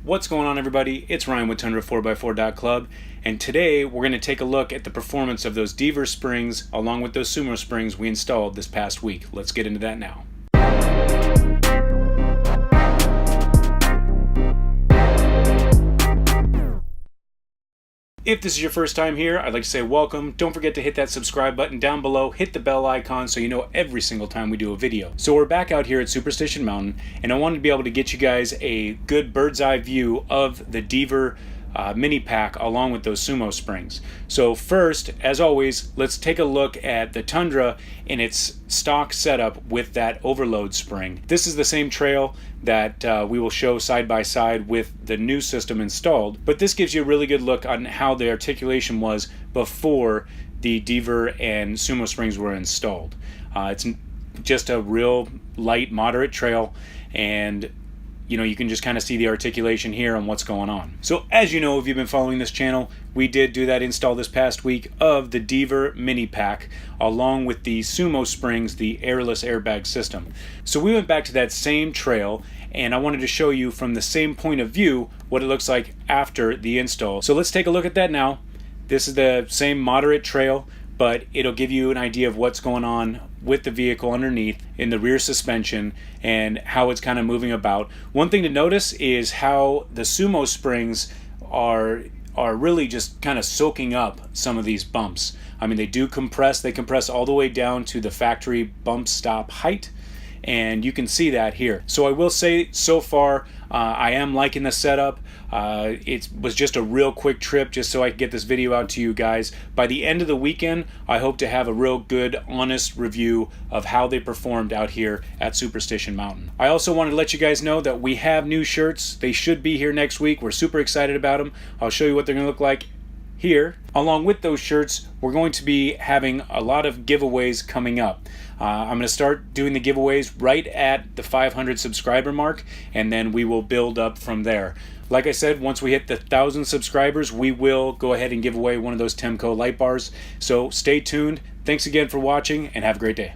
What's going on, everybody? It's Ryan with Tundra4x4.club, and today we're going to take a look at the performance of those Deaver springs along with those Sumo springs we installed this past week. Let's get into that now. If this is your first time here, I'd like to say welcome. Don't forget to hit that subscribe button down below, hit the bell icon so you know every single time we do a video. So we're back out here at Superstition Mountain, and I wanted to be able to get you guys a good bird's eye view of the Deaver mini pack along with those Sumo springs. So first, as always, let's take a look at the Tundra in its stock setup with that overload spring. This is the same trail that we will show side by side with the new system installed, but this gives you a really good look on how the articulation was before the Deaver and Sumo springs were installed. It's just a real light, moderate trail, and you can just kind of see the articulation here and what's going on. So as you know, if you've been following this channel, we did do that install this past week of the Deaver mini pack along with the Sumo springs, the airless airbag system. So we went back to that same trail, and I wanted to show you from the same point of view what it looks like after the install. So let's take a look at that now. This is the same moderate trail, but it'll give you an idea of what's going on with the vehicle underneath in the rear suspension and how it's kind of moving about. One thing to notice is how the Sumo springs are really just kind of soaking up some of these bumps. I mean, they do compress. They compress all the way down to the factory bump stop height, and you can see that here. So I will say, so far, I am liking the setup. It was just a real quick trip just so I could get this video out to you guys. By the end of the weekend, I hope to have a real good, honest review of how they performed out here at Superstition Mountain. I also wanted to let you guys know that we have new shirts. They should be here next week. We're super excited about them. I'll show you what they're going to look like here. Along with those shirts, we're going to be having a lot of giveaways coming up. I'm going to start doing the giveaways right at the 500 subscriber mark, and then we will build up from there. Like I said, once we hit the 1,000 subscribers, we will go ahead and give away one of those Temco light bars. So stay tuned. Thanks again for watching, and have a great day.